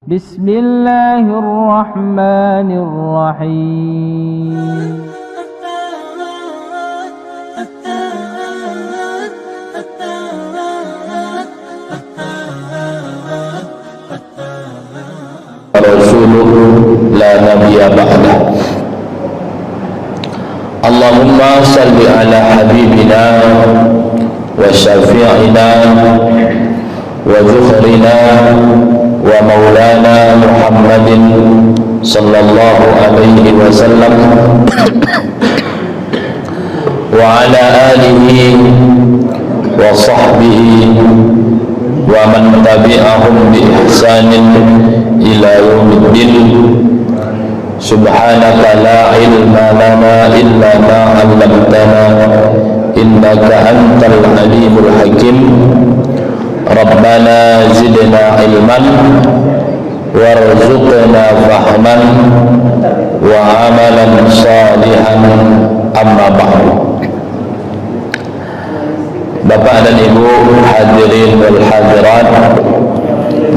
Bismillahirrahmanirrahim. Rasulullah la nabiyya ba'dah. Allahumma salli ala habibina wa syafi'ina wa zukhrina wa maulana Muhammadin sallallahu alaihi wasallam wa ala alihi wa sahbihi wa man tabi'ahum bi ihsanin ila yaumiddin. Subhanaka la ilma lana illa ma 'allamtana innaka antal alimul hakim. Rabbana zidna ilman warzuqna fahman wa amalan salihan. Amma ba'du. Bapak dan Ibu hadirin wal hadirat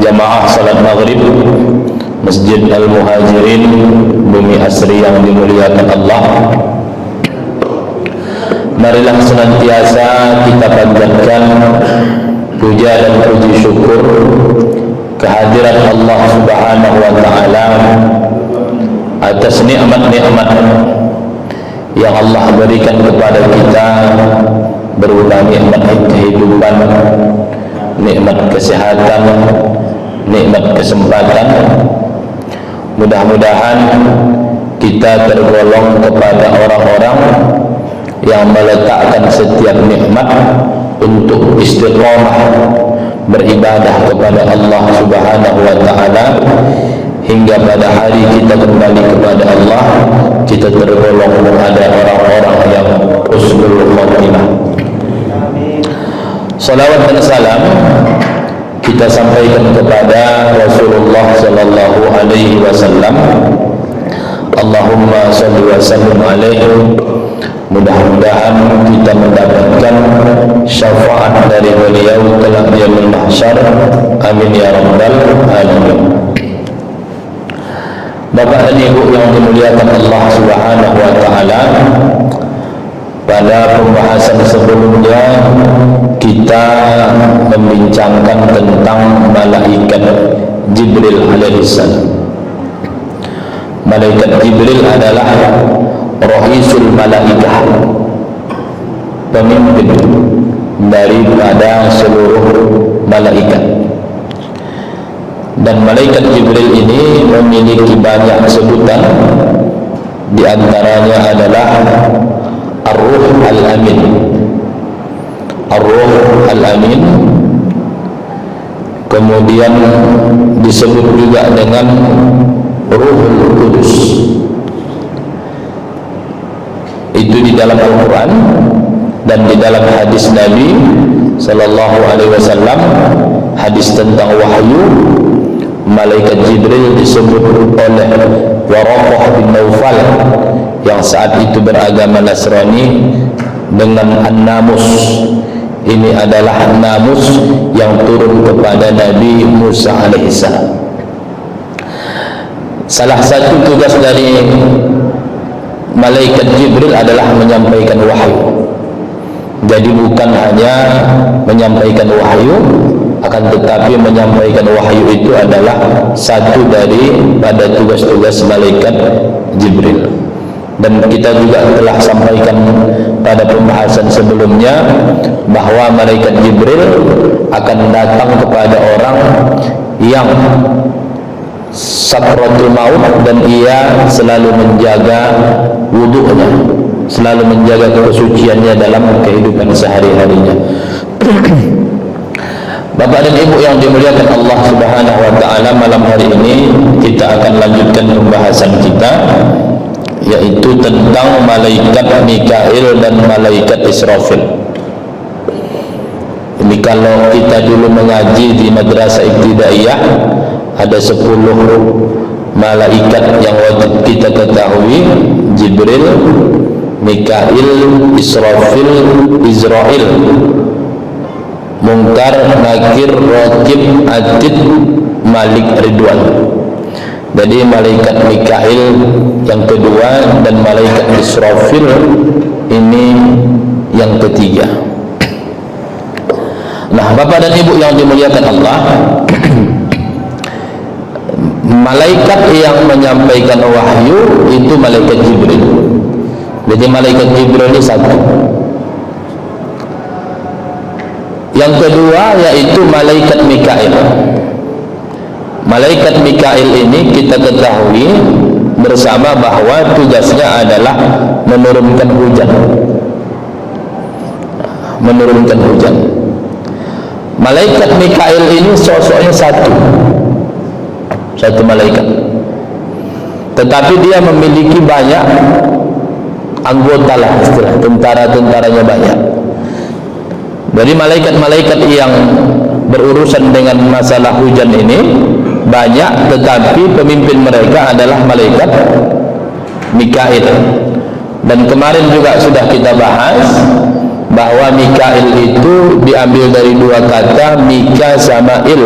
jamaah salat maghrib Masjid Al-Muhajirin Bumi Asri yang dimuliakan Allah, marilah senantiasa kita panjatkan puja dan puji syukur kehadirat Allah Subhanahu wa taala atas nikmat-nikmat yang Allah berikan kepada kita, berupa nikmat kehidupan, nikmat kesehatan, nikmat kesempatan. Mudah-mudahan kita tergolong kepada orang-orang yang meletakkan setiap nikmat untuk istiqamah beribadah kepada Allah Subhanahu wa taala hingga pada hari kita kembali kepada Allah, kita tergolong kepada orang-orang yang husnul khatimah. Salawat dan salam kita sampaikan kepada Rasulullah sallallahu alaihi wasallam. Allahumma shalli wa sallim alaihi. Mudah-mudahan kita mendapatkan syafaat dari beliau kelak di yaumul mahsyar. Amin ya rabbal alamin. Bapak dan Ibu yang dimuliakan Allah Subhanahu wa taala, pada pembahasan sebelumnya kita membincangkan tentang malaikat Jibril alaihissalam. Malaikat Jibril adalah ra'isul malaikah, pemimpin daripada seluruh malaikat. Dan malaikat Jibril ini memiliki banyak sebutan, di antaranya adalah Ar-Ruh Al-Amin. Ar-Ruh Al-Amin kemudian disebut juga dengan Ruhul Kudus. Itu di dalam Al-Quran dan di dalam hadis Nabi sallallahu alaihi wasallam, hadis tentang wahyu. Malaikat Jibril disebut oleh Waraqah bin Naufal yang saat itu beragama Nasrani dengan An-Namus. Ini adalah An-Namus yang turun kepada Nabi Musa alaihissalam. Salah satu tugas dari malaikat Jibril adalah menyampaikan wahyu. Jadi bukan hanya menyampaikan wahyu, akan tetapi menyampaikan wahyu itu adalah satu dari pada tugas-tugas malaikat Jibril. Dan kita juga telah sampaikan pada pembahasan sebelumnya bahwa malaikat Jibril akan datang kepada orang yang sakratul maut dan ia selalu menjaga wudu'nya, selalu menjaga kesuciannya dalam kehidupan sehari-harinya. Bapak dan Ibu yang dimuliakan Allah Subhanahu wa taala, malam hari ini kita akan lanjutkan pembahasan kita, yaitu tentang malaikat Mikail dan malaikat Israfil. Ini kalau kita dulu mengaji di madrasah ibtidaiyah, ada 10 malaikat yang wajib kita ketahui: Jibril, Mikail, Israfil, Israel, Munkar, Nakir, Raqib, Atid, Malik Ridwan. Jadi malaikat Mikail yang kedua dan malaikat Israfil ini yang ketiga. Nah, Bapak dan Ibu yang dimuliakan Allah, malaikat yang menyampaikan wahyu itu malaikat Jibril. Jadi malaikat Jibril ini satu. Yang kedua yaitu malaikat Mikail. Malaikat Mikail ini kita ketahui bersama bahwa tugasnya adalah menurunkan hujan. Menurunkan hujan. Malaikat Mikail ini sosoknya satu malaikat, tetapi dia memiliki banyak anggota lah, istilah tentara-tentaranya banyak. Jadi malaikat-malaikat yang berurusan dengan masalah hujan ini banyak, tetapi pemimpin mereka adalah malaikat Mikail. Dan kemarin juga sudah kita bahas bahwa Mikail itu diambil dari dua kata, Mika sama Il.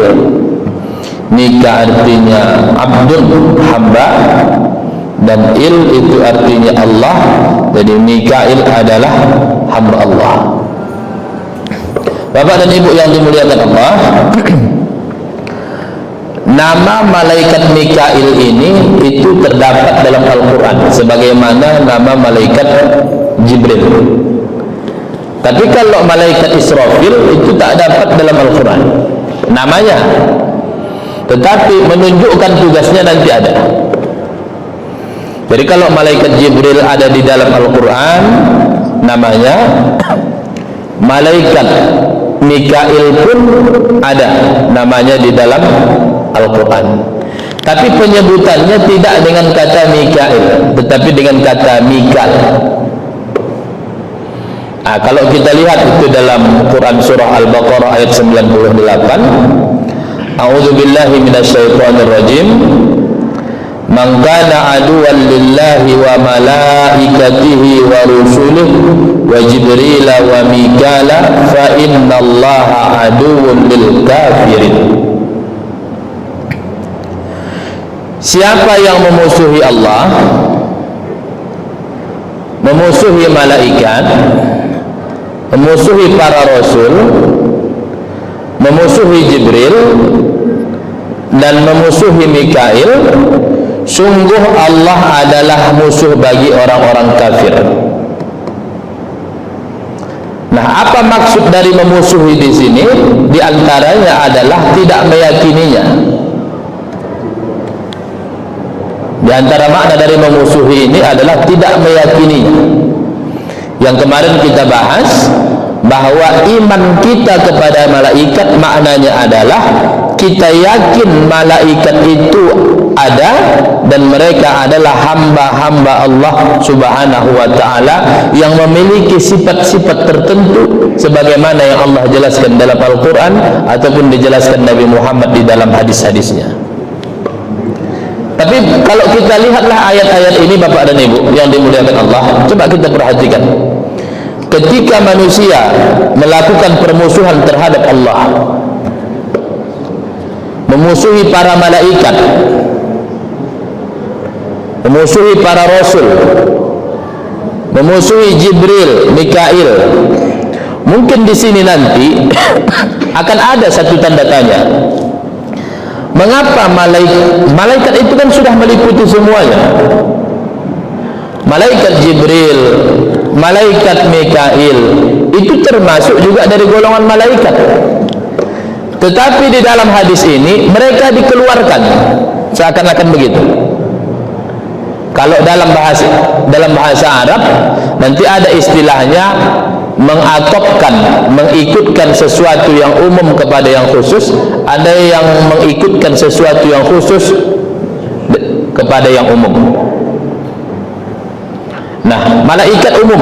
Mika artinya abdun, hamba, dan Il itu artinya Allah. Jadi Mikail adalah hamba Allah. Bapak dan Ibu yang dimuliakan Allah, nama malaikat Mikail ini itu terdapat dalam Al-Quran sebagaimana nama malaikat Jibril. Tapi kalau malaikat Israfil itu tak dapat dalam Al-Quran namanya, tetapi menunjukkan tugasnya nanti ada. Jadi kalau malaikat Jibril ada di dalam Al-Quran namanya, malaikat Mikail pun ada namanya di dalam Al-Quran. Tapi penyebutannya tidak dengan kata Mikail, tetapi dengan kata Mikal. Kalau kita lihat itu dalam Quran surah Al-Baqarah ayat 98, A'udzu billahi minasyaitonir rajim. Man kana aduwwan lillahi wa malaikatihi wa rusulihi wa Jibril wa Mikala fa innallaha aduwwun lil kafirin. Siapa yang memusuhi Allah, memusuhi malaikat, memusuhi para rasul, memusuhi Jibril, dan memusuhi Mikail, sungguh Allah adalah musuh bagi orang-orang kafir. Nah, apa maksud dari memusuhi di sini? Di antaranya adalah tidak meyakininya. Di antara makna dari memusuhi ini adalah tidak meyakininya. Yang kemarin kita bahas bahwa iman kita kepada malaikat maknanya adalah kita yakin malaikat itu ada dan mereka adalah hamba-hamba Allah Subhanahu wa taala yang memiliki sifat-sifat tertentu sebagaimana yang Allah jelaskan dalam Al-Qur'an ataupun dijelaskan Nabi Muhammad di dalam hadis-hadisnya. Tapi kalau kita lihatlah ayat-ayat ini Bapak dan Ibu yang dimuliakan Allah, coba kita perhatikan. Ketika manusia melakukan permusuhan terhadap Allah, memusuhi para malaikat, memusuhi para rasul, memusuhi Jibril, Mikail, mungkin di sini nanti akan ada satu tanda tanya. Mengapa malaikat itu kan sudah meliputi semuanya? Malaikat Jibril, malaikat Mikail itu termasuk juga dari golongan malaikat. Tetapi di dalam hadis ini mereka dikeluarkan seakan-akan begitu. Kalau dalam bahasa Arab nanti ada istilahnya mengatopkan, mengikutkan sesuatu yang umum kepada yang khusus, ada yang mengikutkan sesuatu yang khusus kepada yang umum. Nah, malaikat umum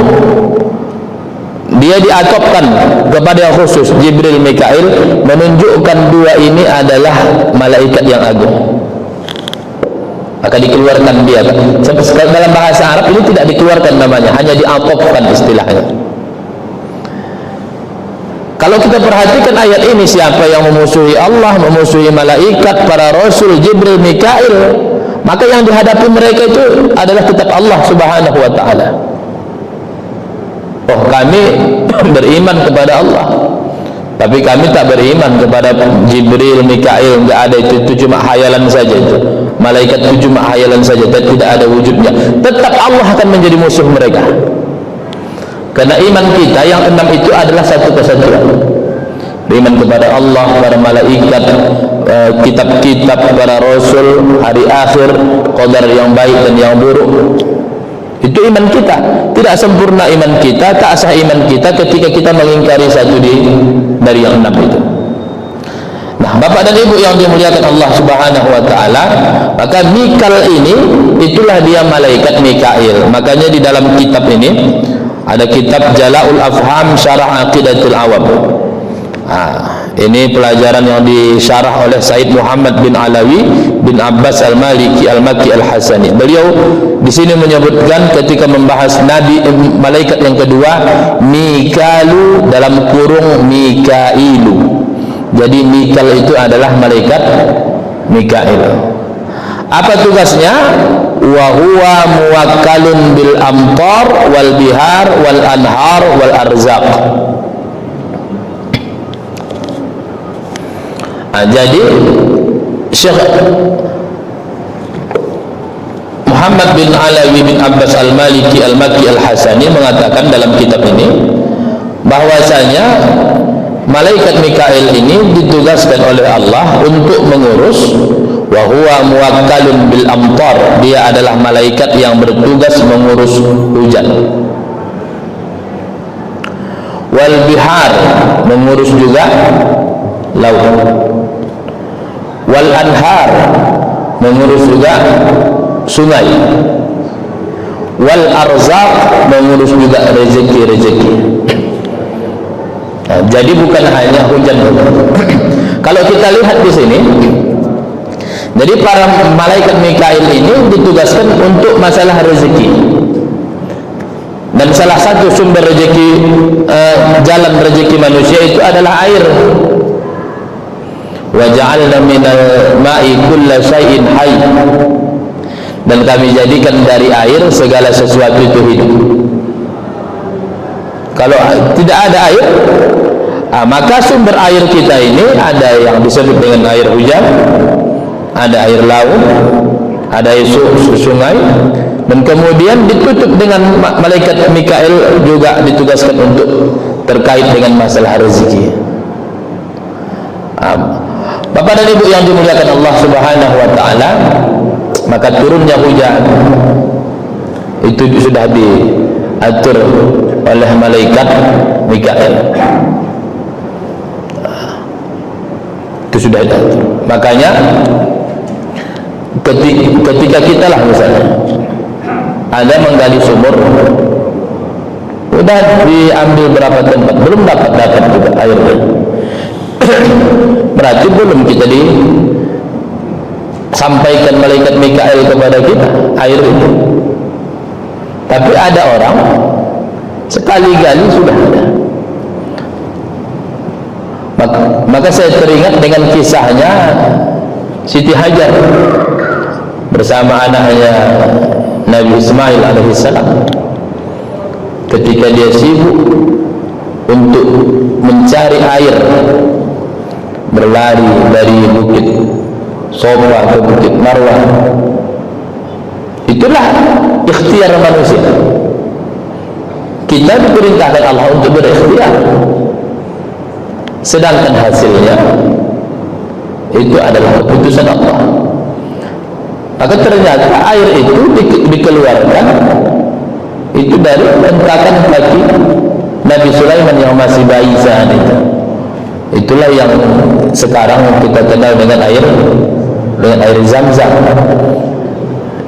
dia diatopkan kepada yang khusus, Jibril, Mikail, menunjukkan dua ini adalah malaikat yang agung. Maka dikeluarkan dia. Dalam bahasa Arab ini tidak dikeluarkan namanya, hanya diatopkan istilahnya. Kalau kita perhatikan ayat ini, siapa yang memusuhi Allah, memusuhi malaikat, para rasul, Jibril, Mikail, maka yang dihadapi mereka itu adalah kitab Allah Subhanahu wa taala. Oh, kami beriman kepada Allah, tapi kami tak beriman kepada Jibril, Mikail. Enggak ada itu cuma hayalan saja itu. Malaikat itu cuma hayalan saja, tidak ada wujudnya. Tetap Allah akan menjadi musuh mereka. Karena iman kita yang 6 itu adalah satu kesatuan. Beriman kepada Allah, para malaikat, kitab-kitab, para rasul, hari akhir, qadar yang baik dan yang buruk. Itu iman kita. Tidak sempurna iman kita, tak sah iman kita ketika kita mengingkari satu dari yang 6 itu. Nah, Bapak dan Ibu yang dimuliakan Allah Subhanahu wa taala, maka Mikal ini itulah dia malaikat Mikail. Makanya di dalam kitab ini ada kitab Jala'ul Afham Syarah Aqidatul Awam. Ini pelajaran yang disyarah oleh Said Muhammad bin Alawi bin Abbas Al-Maliki Al-Makki Al-Hasani. Beliau di sini menyebutkan ketika membahas nabi malaikat yang kedua, Mikalu dalam kurung Mikailu. Jadi Mikal itu adalah malaikat Mikail. Apa tugasnya? Wa huwa muwakkalun bil amtar wal bihar wal anhar wal arzaq. Jadi Syekh Muhammad bin Alawi bin Abbas Al-Maliki Al-Makki Al-Hasani mengatakan dalam kitab ini bahwasanya malaikat Mikail ini ditugaskan oleh Allah untuk mengurus, wa huwa muwakkalun bil amtar, dia adalah malaikat yang bertugas mengurus hujan, wal bihar, mengurus juga laut, wal anhar, mengurus juga sungai, wal arzaq, mengurus juga rezeki-rezeki. Nah, jadi bukan hanya hujan. Kalau kita lihat di sini, jadi para malaikat Mikail ini ditugaskan untuk masalah rezeki. Dan salah satu sumber rezeki, jalan rezeki manusia itu adalah air. Wa ja'alna minal ma'i kulla syai'in hayy. Dan kami jadikan dari air segala sesuatu itu hidup. Kalau tidak ada air, maka sumber air kita ini ada yang disebut dengan air hujan, ada air laut, ada air sungai, dan kemudian ditutup dengan malaikat Mikail juga ditugaskan untuk terkait dengan masalah rezeki. Bapak dan Ibu yang dimuliakan Allah Subhanahu wa taala, maka turunnya hujan itu sudah diatur oleh malaikat Mikail. Itu sudah diatur. Makanya ketika kita lah misalnya ada menggali sumur, udah diambil berapa tempat, belum dapat juga airnya, berarti belum kita disampaikan malaikat Mikail kepada kita air itu. Tapi ada orang sekali gali sudah ada. Maka saya teringat dengan kisahnya Siti Hajar bersama anaknya Nabi Ismail alaihissalam ketika dia sibuk untuk mencari air, berlari dari bukit Sofa ke bukit Marwah. Itulah ikhtiar manusia. Kita diperintahkan Allah untuk berikhtiar, sedangkan hasilnya itu adalah keputusan Allah. Maka ternyata air itu dikeluarkan itu dari hentakan kaki Nabi Sulaiman yang masih bayi saat itu. Itulah yang sekarang kita kenal dengan air Zam-Zam.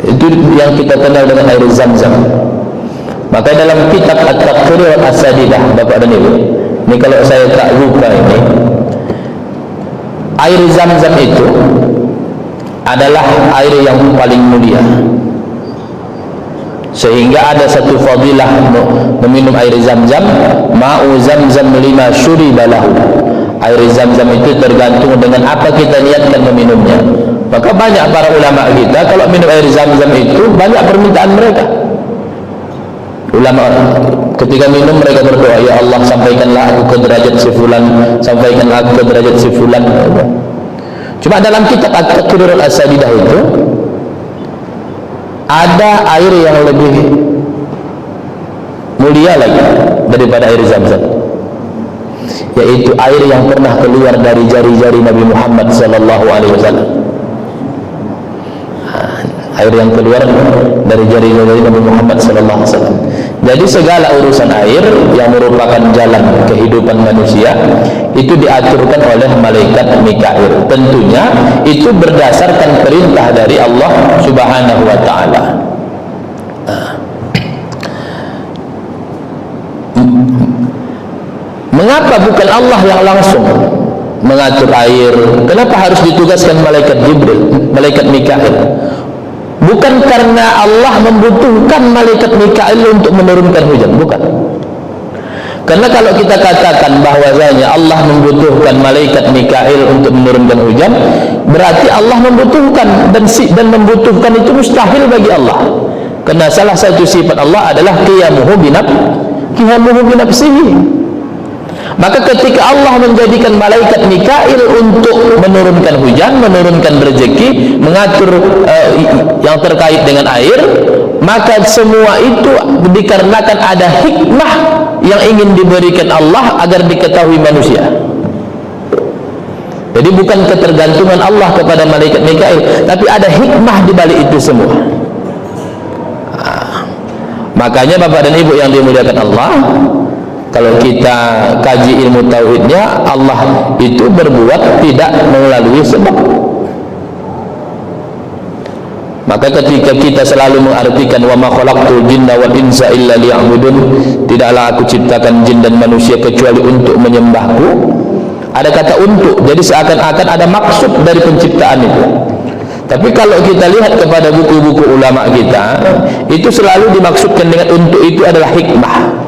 Itu yang kita kenal dengan air Zam-Zam. Maka dalam kitab At-Taqrir wal Asadidah, Bapak dan Ibu, ini kalau saya tak lupa ini, air Zam-Zam itu adalah air yang paling mulia. sehingga ada satu fadilah meminum air zam-zam, ma'u zam-zam lima syuriba lahu. Air zam-zam itu tergantung dengan apa kita niatkan meminumnya. Maka banyak para ulama kita kalau minum air zam-zam itu banyak permintaan mereka. Ulama ketika minum mereka berdoa, ya Allah sampaikanlah aku ke derajat si fulan, sampaikanlah aku ke derajat si fulan. Cuma dalam kitab At-Taqrirul As-Sadidah itu ada air yang lebih mulia lagi daripada air zam-zam, yaitu air yang pernah keluar dari jari-jari Nabi Muhammad sallallahu alaihi wasallam. Air yang keluar dari jari-jari Nabi Muhammad sallallahu alaihi wasallam. Jadi segala urusan air yang merupakan jalan kehidupan manusia itu diaturkan oleh malaikat Mikail. Tentunya itu berdasarkan perintah dari Allah Subhanahu wa taala. Mengapa bukan Allah yang langsung mengatur air? Kenapa harus ditugaskan malaikat Jibril, malaikat Mikail? Bukan karena Allah membutuhkan malaikat Mikail untuk menurunkan hujan, bukan. Karena kalau kita katakan bahwasanya Allah membutuhkan malaikat Mikail untuk menurunkan hujan, berarti Allah membutuhkan, dan membutuhkan itu mustahil bagi Allah. Karena salah satu sifat Allah adalah qiyamuhu binafsihi. Maka ketika Allah menjadikan malaikat Mikail untuk menurunkan hujan, menurunkan rezeki, mengatur yang terkait dengan air, maka semua itu dikarenakan ada hikmah yang ingin diberikan Allah agar diketahui manusia. Jadi bukan ketergantungan Allah kepada malaikat Mikail, tapi ada hikmah di balik itu semua. Makanya Bapak dan Ibu yang dimuliakan Allah, kalau kita kaji ilmu tauhidnya, Allah itu berbuat tidak melalui sebab. Maka ketika kita selalu mengartikan wa ma khalaqtul jinna wal insa illa liya'budun, tidaklah aku ciptakan jin dan manusia kecuali untuk menyembahku, ada kata untuk, jadi seakan-akan ada maksud dari penciptaan itu. Tapi kalau kita lihat kepada buku-buku ulama kita, itu selalu dimaksudkan dengan untuk itu adalah hikmah.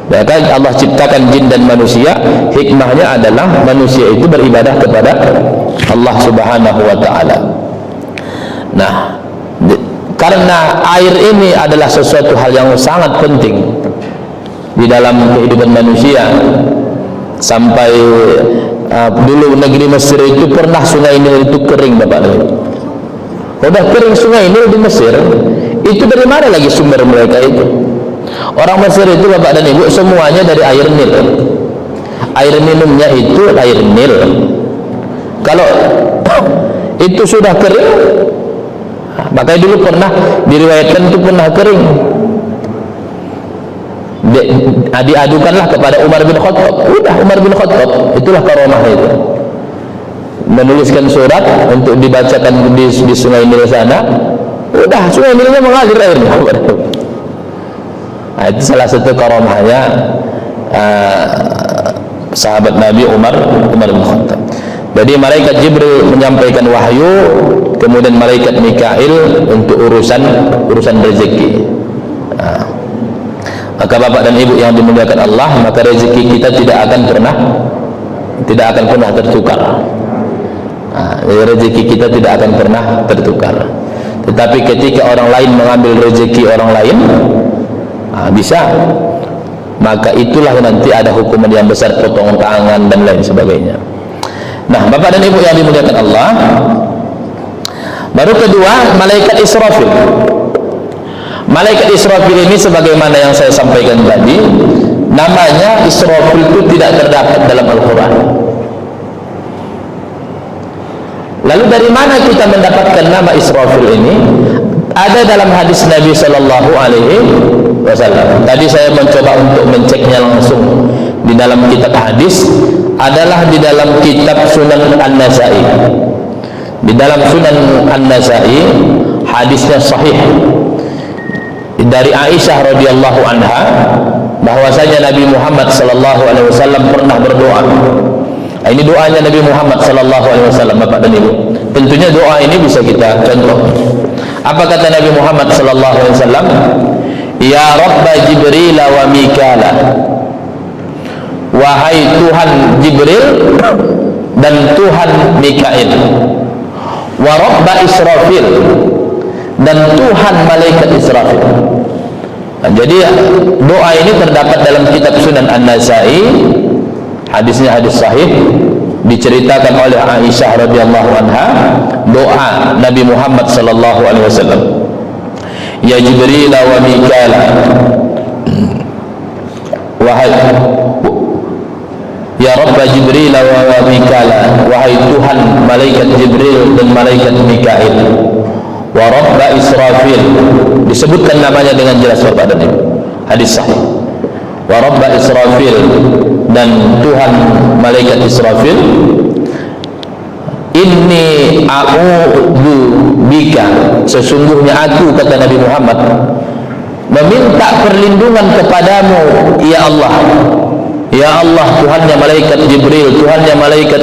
Bahkan Allah ciptakan jin dan manusia, hikmahnya adalah manusia itu beribadah kepada Allah Subhanahu wa taala. Nah, karena air ini adalah sesuatu hal yang sangat penting di dalam kehidupan manusia, sampai dulu negeri Mesir itu pernah sungai Nil itu kering, Bapak. Udah kering sungai Nil di Mesir, itu dari mana lagi sumber mereka itu? Orang Mesir itu Bapak dan Ibu semuanya dari air Nil. Air minumnya itu air Nil. Kalau itu sudah kering, makanya dulu pernah diriwayatkan itu pernah kering, diadukanlah kepada Umar bin Khattab. Udah Umar bin Khattab, itulah karamah itu, menuliskan surat untuk dibacakan di sungai Nil sana. Udah sungai Nilnya mengalir airnya. Nah, itu salah satu karamahnya sahabat Nabi Umar bin Khattab. Jadi malaikat Jibril menyampaikan wahyu, kemudian malaikat Mikail untuk urusan rezeki. Nah, maka Bapak dan Ibu yang dimuliakan Allah, maka rezeki kita tidak akan pernah tertukar. Nah, rezeki kita tidak akan pernah tertukar. Tetapi ketika orang lain mengambil rezeki orang lain, bisa, maka itulah nanti ada hukuman yang besar, potong tangan dan lain sebagainya. Nah, Bapak dan Ibu yang dimuliakan Allah, baru kedua malaikat Israfil. Malaikat Israfil ini sebagaimana yang saya sampaikan tadi, namanya Israfil itu tidak terdapat dalam Al-Quran. Lalu dari mana kita mendapatkan nama Israfil ini? Ada dalam hadis Nabi Sallallahu Alaihi Wasallam. Tadi saya mencoba untuk menceknya langsung di dalam kitab hadis, adalah di dalam kitab Sunan An-Nasai. Di dalam Sunan An-Nasai hadisnya sahih dari Aisyah radhiyallahu anha bahwasanya Nabi Muhammad sallallahu alaihi wasallam pernah berdoa, Ini doanya Nabi Muhammad sallallahu alaihi wasallam, Bapak dan Ibu. Tentunya doa ini bisa kita contoh. Apa kata Nabi Muhammad sallallahu alaihi wasallam? Ya Rabb Jibril wa Mikala, wahai Tuhan Jibril dan Tuhan Mikail, wa Rabb Israfil, dan Tuhan malaikat Israfil. Nah, jadi doa ini terdapat dalam kitab Sunan An-Nasai. Hadisnya hadis sahih, diceritakan oleh Aisyah radhiyallahu anha, doa Nabi Muhammad sallallahu alaihi wasallam. Ya Jibril wa Mikal, wahai ya Rabb Jibril wa Mikal, wahai Tuhan malaikat Jibril dan malaikat Mikail, wa Rabb Israfil, disebutkan namanya dengan jelas Bapak dan Ibu, hadis sahih. Wa Rabb Israfil, dan Tuhan malaikat Israfil. Inni a'udzu bika, sesungguhnya aku, kata Nabi Muhammad, meminta perlindungan kepadamu ya Allah. Ya Allah, Tuhannya malaikat Jibril, Tuhannya malaikat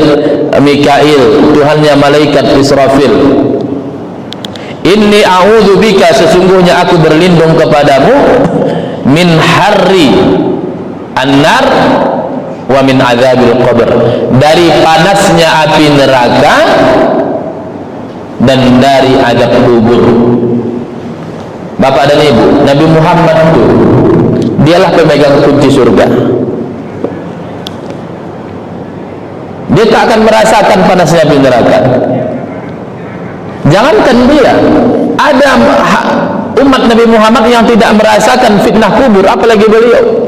Mikail, Tuhannya malaikat Israfil. Inni a'udzu bika, sesungguhnya aku berlindung kepadamu, min harri an-nar wa min azabil qabr, dari panasnya api neraka dan dari azab kubur. Bapak dan Ibu, Nabi Muhammad itu dialah pemegang kunci surga. Dia tak akan merasakan panasnya api neraka. Jangankan dia, ada umat Nabi Muhammad yang tidak merasakan fitnah kubur, apalagi beliau.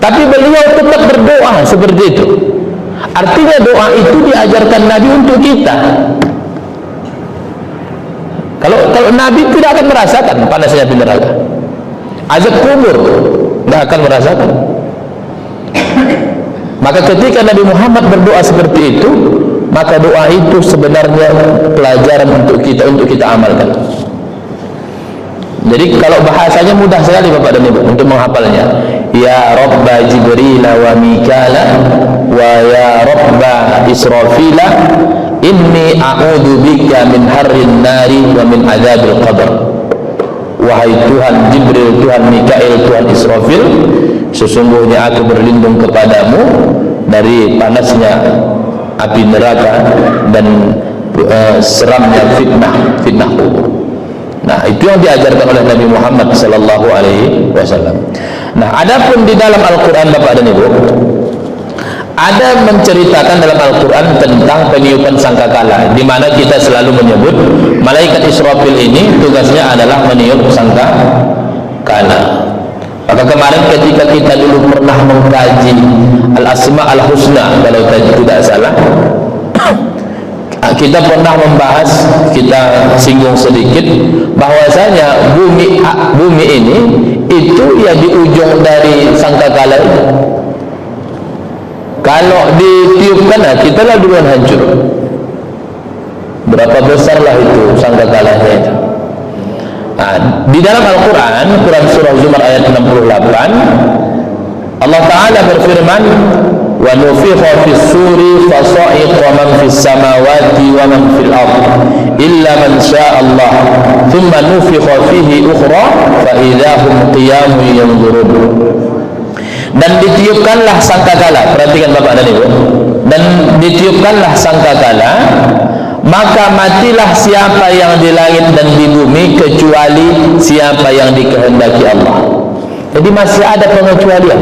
Tapi beliau tetap berdoa seperti itu. Artinya doa itu diajarkan Nabi untuk kita. Kalau Nabi tidak akan merasakan panasnya api neraka, azab kubur tidak akan merasakan. Maka ketika Nabi Muhammad berdoa seperti itu, maka doa itu sebenarnya pelajaran untuk kita amalkan. Jadi kalau bahasanya mudah sekali Bapak dan Ibu untuk menghafalnya. Ya Rabb Jibril wa Mikala, wa ya Rabb Israfil, inni a'udzu bika min harrin nari wa min azabil qabr. Wahai Tuhan Jibril, Tuhan Mikail, Tuhan Israfil, sesungguhnya aku berlindung kepadamu dari panasnya api neraka dan seramnya fitnah kubur. Nah, itu yang diajarkan oleh Nabi Muhammad sallallahu alaihi wasallam. Nah, adapun di dalam Al-Qur'an Bapak dan Ibu, ada menceritakan dalam Al-Qur'an tentang peniupan sangkakala, di mana kita selalu menyebut malaikat Israfil ini tugasnya adalah meniup sangkakala. Maka kemarin ketika kita dulu pernah mengkaji Al-Asma Al-Husna, kalau tidak salah, kita pernah membahas, kita singgung sedikit bahwasanya bumi ini itu ya di ujung dari sangkakala itu. Kalau ditiupkan, nah kita lah duluan hancur. Berapa besarlah itu sangkakalanya itu. Nah, di dalam Al-Quran, Quran Surah Zumar ayat 68, Allah Ta'ala berfirman, wa nufikha fis suri fasa'iqa man fis samawati wa man fil ardh illa man syaa Allah thumma nufikha fihi ukhra fa idahum qiyamun yanzurun. Dan ditiupkanlah sangkakala, perhatikan Bapak dan Ibu, dan ditiupkanlah sangkakala, maka matilah siapa yang di langit dan di bumi kecuali siapa yang dikehendaki Allah. Jadi masih ada pengecualian.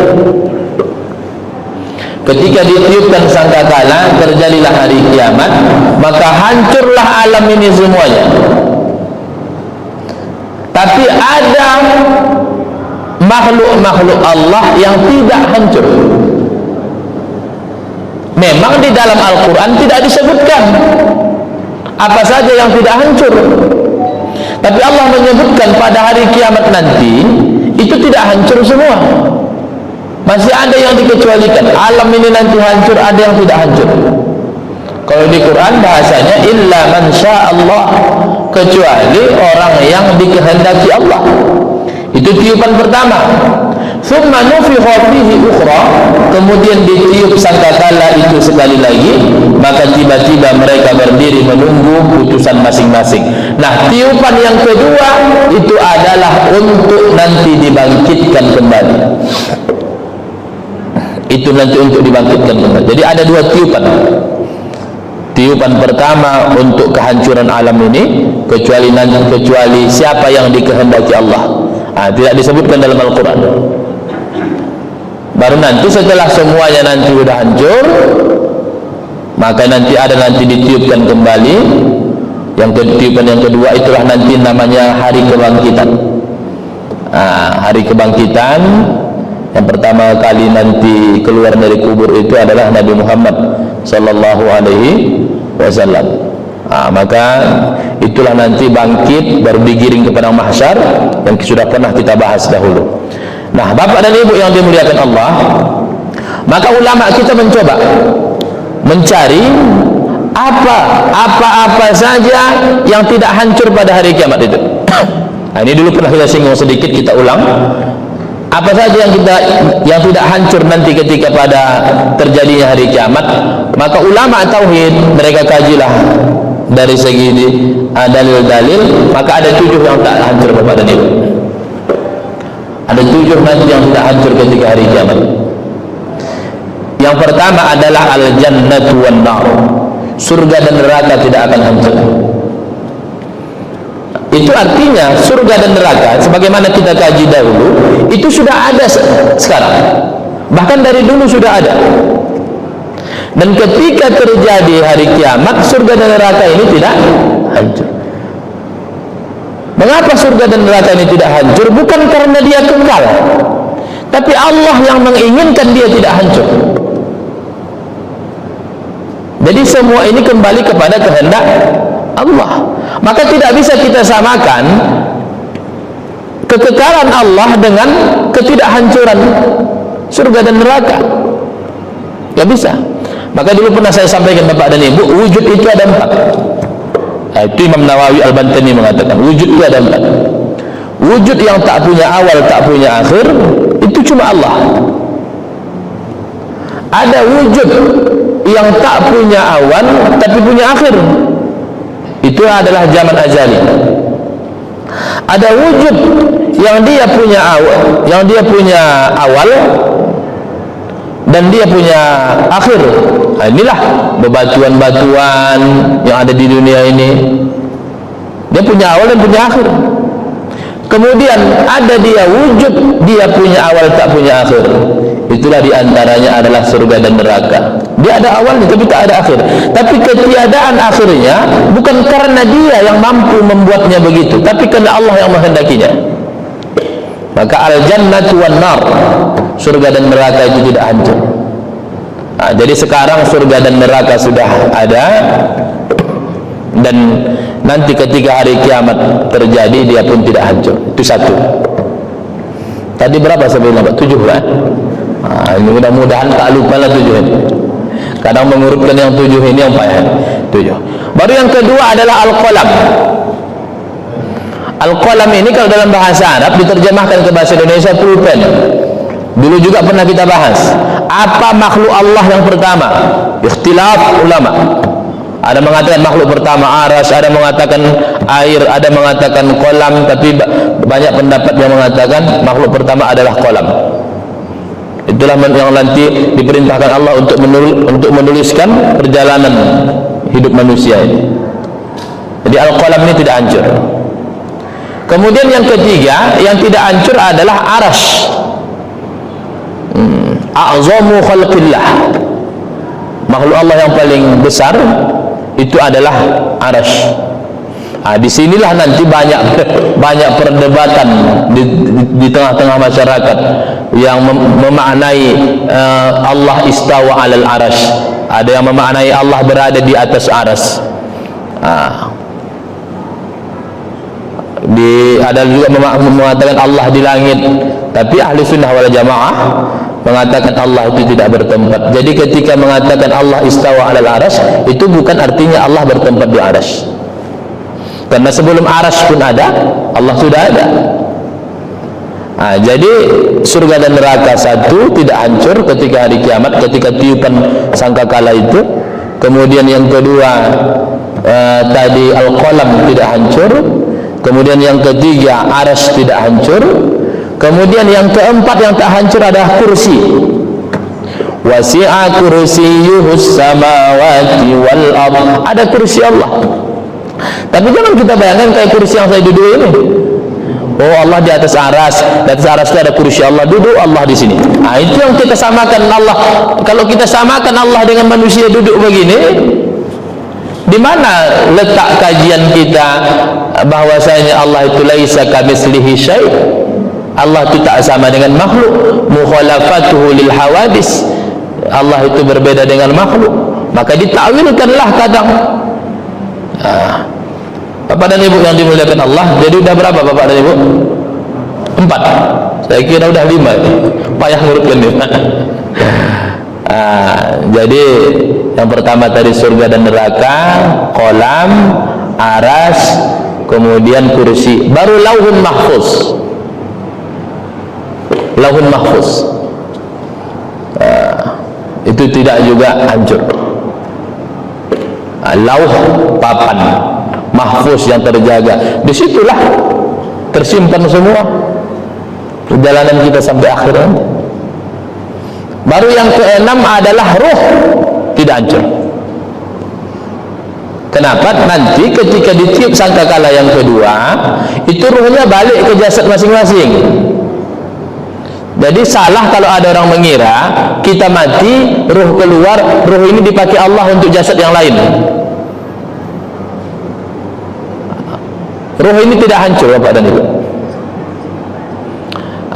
Ketika ditiupkan sangkakala, terjadilah hari kiamat, maka hancurlah alam ini semuanya. Tapi ada makhluk-makhluk Allah yang tidak hancur. Memang di dalam Al-Quran tidak disebutkan apa saja yang tidak hancur, tapi Allah menyebutkan pada hari kiamat nanti itu tidak hancur semua. Masih ada yang dikecualikan. Alam ini nanti hancur, ada yang tidak hancur. Kalau di Quran bahasanya illa man syaa Allah, kecuali orang yang dikehendaki Allah. Itu tiupan pertama. Thumma nufikha fihi ukhra, kemudian ditiup sangkakala itu sekali lagi, maka tiba-tiba mereka berdiri menunggu putusan masing-masing. Nah, tiupan yang kedua itu adalah untuk nanti dibangkitkan kembali. Itu nanti untuk dibangkitkan kembali. Jadi ada dua tiupan. Tiupan pertama untuk kehancuran alam ini, kecuali siapa yang dikehendaki Allah. Tidak disebutkan dalam Al-Quran. Baru nanti setelah semuanya nanti sudah hancur, maka nanti ditiupkan kembali. Tiupan yang kedua itulah nanti namanya hari kebangkitan. Hari kebangkitan yang pertama kali nanti keluar dari kubur itu adalah Nabi Muhammad sallallahu alaihi wasallam. Maka itulah nanti bangkit baru digiring ke padang mahsyar yang sudah pernah kita bahas dahulu. Nah, Bapak dan Ibu yang dimuliakan Allah, maka ulama kita mencoba mencari apa-apa saja yang tidak hancur pada hari kiamat itu. Nah, ini dulu pernah kita singgung sedikit, kita ulang. Apa saja yang tidak hancur nanti ketika pada terjadinya hari kiamat, maka ulama tauhid mereka kajilah dari segi dalil-dalil, maka ada 7 yang tak hancur Bapak dan Ibu. Ada 7 nanti yang tidak hancur ketika hari kiamat. Yang pertama adalah al-jannatu wan nar. Surga dan neraka tidak akan hancur. Itu artinya surga dan neraka sebagaimana kita kaji dahulu itu sudah ada sekarang. Bahkan dari dulu sudah ada. Dan ketika terjadi hari kiamat, surga dan neraka ini tidak hancur. Mengapa surga dan neraka ini tidak hancur? Bukan karena dia kekal, tapi Allah yang menginginkan dia tidak hancur. Jadi semua ini kembali kepada kehendak Allah. Maka tidak bisa kita samakan kekekalan Allah dengan ketidakhancuran surga dan neraka. Tidak bisa. Maka dulu pernah saya sampaikan Bapak dan Ibu, wujud itu ada 4. Itu Imam Nawawi Al-Bantani mengatakan wujud itu ada 4. Wujud yang tak punya awal, tak punya akhir, itu cuma Allah. Ada wujud yang tak punya awal tapi punya akhir, itu adalah zaman azali. Ada wujud yang dia punya awal dan dia punya akhir. Inilah bebatuan-batuan yang ada di dunia ini, dia punya awal dan punya akhir. Kemudian ada dia wujud, dia punya awal tak punya akhir. Itulah diantaranya adalah surga dan neraka. Dia ada awalnya tapi tak ada akhir. Tapi ketiadaan akhirnya bukan karena dia yang mampu membuatnya begitu, tapi karena Allah yang menghendakinya. Maka al-jannatu wan nar, surga dan neraka itu tidak hancur. Jadi sekarang surga dan neraka sudah ada, dan nanti ketika hari kiamat terjadi dia pun tidak hancur. Itu 1. Tadi berapa sebelumnya? 7 kan? Ini mudah-mudahan tak lupa lah 7 ini. Kadang mengurutkan yang 7 ini yang payah. 7. Baru yang kedua adalah al-qalam. Al-qalam ini kalau dalam bahasa Arab diterjemahkan ke bahasa Indonesia pulpen. Dulu juga pernah kita bahas. Apa makhluk Allah yang pertama? Ikhtilaf ulama. Ada mengatakan makhluk pertama aras, ada mengatakan air, ada mengatakan kolam, tapi banyak pendapat yang mengatakan makhluk pertama adalah kolam. Itulah yang nanti diperintahkan Allah untuk menuliskan perjalanan hidup manusia ini. Jadi al-qalam ini tidak hancur. Kemudian yang ketiga yang tidak hancur adalah arash. A'zamu khalqillah. Makhluk Allah yang paling besar itu adalah arash. Disinilah nanti banyak perdebatan di tengah-tengah masyarakat yang memaknai Allah istawa alal arash. Ada yang memaknai Allah berada di atas aras. Ada juga mengatakan Allah di langit. Tapi ahli sunnah wal jamaah mengatakan Allah itu tidak bertempat. Jadi ketika mengatakan Allah istawa alal arash, itu bukan artinya Allah bertempat di arash. Karena sebelum arash pun ada, Allah sudah ada. Jadi surga dan neraka satu tidak hancur ketika hari kiamat, ketika tiupan sangkakala itu. Kemudian yang kedua tadi al-qalam tidak hancur. Kemudian yang ketiga arsy tidak hancur. Kemudian yang keempat yang tak hancur adalah kursi. Wasi'a kursiyyuhus samawati wal ardh. Ada kursi Allah. Tapi jangan kita bayangkan kayak kursi yang saya duduk ini. Oh, Allah di atas aras, di atas aras itu ada kursi Allah, duduk Allah di sini. Itu yang kita samakan Allah. Kalau kita samakan Allah dengan manusia duduk begini, di mana letak kajian kita bahwasanya Allah itu laisa kamitslihi syai'? Allah itu tak sama dengan makhluk. Mukhalafatuhu lil hawadis. Allah itu berbeda dengan makhluk. Maka ditakwilkanlah kadang. Bapak dan Ibu yang dimuliakan Allah, jadi udah berapa Bapak dan Ibu? 4. Saya kira udah 5. Payah ngurutkan ini. Jadi yang pertama tadi surga dan neraka, kolam, aras, kemudian kursi, baru lauhun mahfuz. Lauhun mahfuz itu tidak juga hancur. Lauh papan mahfuz yang terjaga, disitulah tersimpan semua perjalanan kita sampai akhir nanti. Baru yang keenam adalah ruh, tidak hancur. Kenapa? Nanti ketika ditiup sangkakala yang kedua, itu ruhnya balik ke jasad masing-masing. Jadi salah kalau ada orang mengira kita mati, ruh keluar, ruh ini dipakai Allah untuk jasad yang lain. Ruh ini tidak hancur Bapak dan Ibu.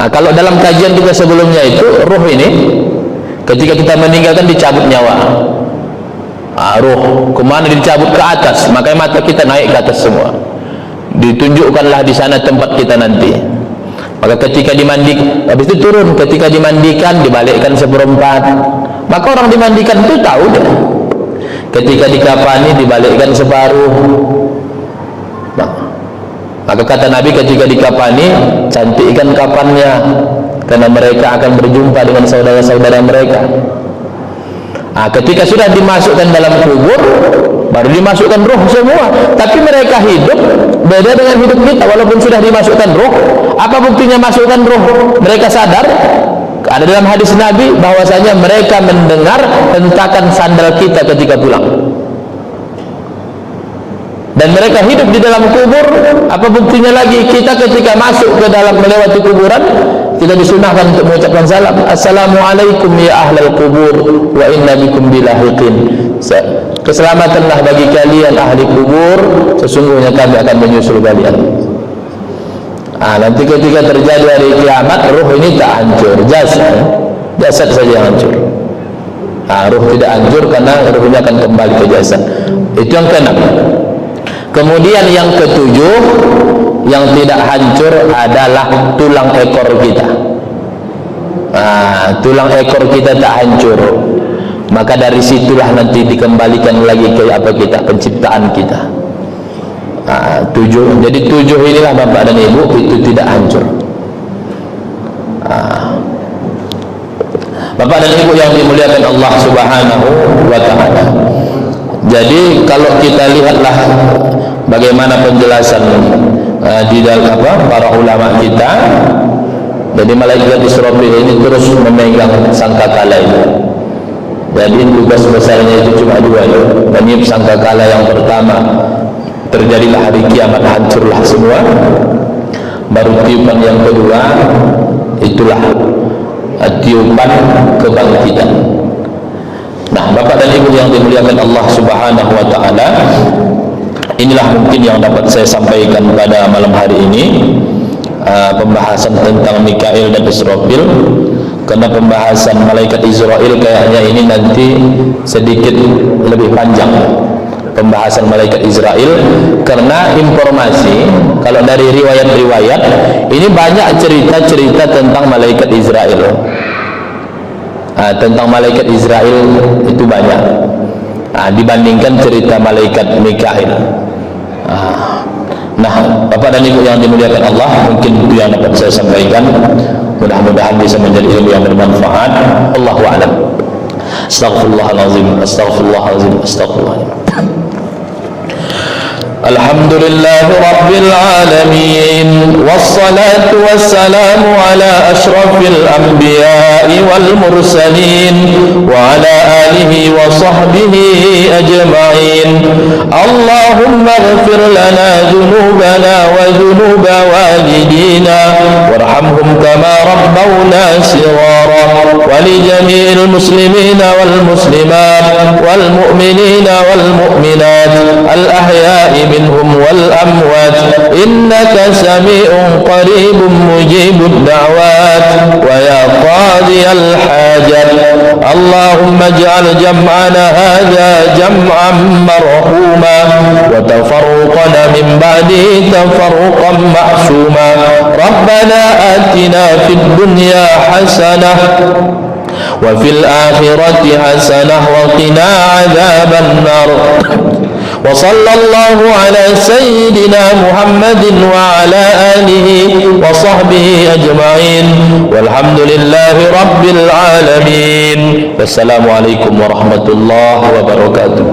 Kalau dalam kajian kita sebelumnya itu, ruh ini ketika kita meninggalkan dicabut nyawa. Ruh kemana dicabut? Ke atas. Makanya mata kita naik ke atas semua. Ditunjukkanlah di sana tempat kita nanti. Maka ketika dimandikan, habis itu turun. Ketika dimandikan, dibalikkan seperempat. Maka orang dimandikan itu tahu deh. Ketika dikafani, dibalikkan separuh. Maka kata Nabi ketika dikafani, cantikkan kafannya, karena mereka akan berjumpa dengan saudara-saudara mereka. Ketika sudah dimasukkan dalam kubur, baru dimasukkan ruh semua. Tapi mereka hidup beda dengan hidup kita. Walaupun sudah dimasukkan ruh, apa buktinya masukkan ruh? Mereka sadar. Ada dalam hadis Nabi bahwasanya mereka mendengar hentakan sandal kita ketika pulang. Dan mereka hidup di dalam kubur. Apa buktinya lagi? Kita ketika masuk ke dalam melewati kuburan, kita disunahkan untuk mengucapkan salam. Assalamualaikum ya ahlal kubur wa inna bikum bilahiqin. Keselamatanlah bagi kalian ahli kubur, sesungguhnya kami akan menyusul kalian. Nanti ketika terjadi hari kiamat, ruh ini tak hancur, jasad saja yang hancur. Ruh tidak hancur karena ruhnya akan kembali ke jasad. Itu yang keenam. Kemudian yang ketujuh, yang tidak hancur adalah tulang ekor kita. Tulang ekor kita tak hancur. Maka dari situlah nanti dikembalikan lagi ke apa kita, penciptaan kita. 7. Jadi 7 inilah Bapak dan Ibu, itu tidak hancur. Bapak dan Ibu yang dimuliakan Allah Subhanahu wa ta'ala. Jadi kalau kita lihatlah bagaimana penjelasan di dalam para ulama kita. Jadi malaikat Israfil ini terus memegang sangkakala itu. Jadi tugas besarnya itu cuma 2, meniup sangkakala yang pertama, terjadilah hari kiamat, hancurlah semua. Baru tiupan yang kedua, itulah tiupan kebangkitan. Nah, Bapak dan Ibu yang dimuliakan Allah Subhanahu wa ta'ala, inilah mungkin yang dapat saya sampaikan pada malam hari ini. Pembahasan tentang Mikail dan Israfil. Karena pembahasan malaikat Israel kayaknya ini nanti sedikit lebih panjang, pembahasan malaikat Israel, karena informasi kalau dari riwayat-riwayat ini banyak cerita-cerita tentang malaikat Israel. Tentang malaikat Israel itu banyak dibandingkan cerita malaikat Mikail. Nah, Bapak Bapak dan Ibu yang dimuliakan Allah, mungkin itu yang dapat saya sampaikan. Mudah-mudahan bisa menjadi ilmu yang bermanfaat. Allahu a'lam. Astaghfirullahalazim, astaghfirullahalazim, astaghfirullahalazim. Alhamdulillahi Rabbil Alamin, wassalatu wassalamu ala ashrafil anbiya'i wal mursalin wa ala alihi wa sahbihi ajma'in. Allahumma ighfir lana dhunubana wa dhunuba walidina warhamhum kama rabbawna shighara, wa li jami'il muslimina wal muslimat wal mu'minina wal mu'minat al ahya'i منهم والأموات إنك سميع قريب مجيب الدعوات ويا قاضي الحاجات. اللهم اجعل جمعنا هذا جمعا مرحوما وتفرقنا من بعده تفرقا معصوما. ربنا آتنا في الدنيا حسنة وفي الآخرة حسنة وقنا عذاب النار. وصلى الله على سيدنا محمد وعلى آله وصحبه أجمعين والحمد لله رب العالمين. والسلام عليكم ورحمة الله وبركاته.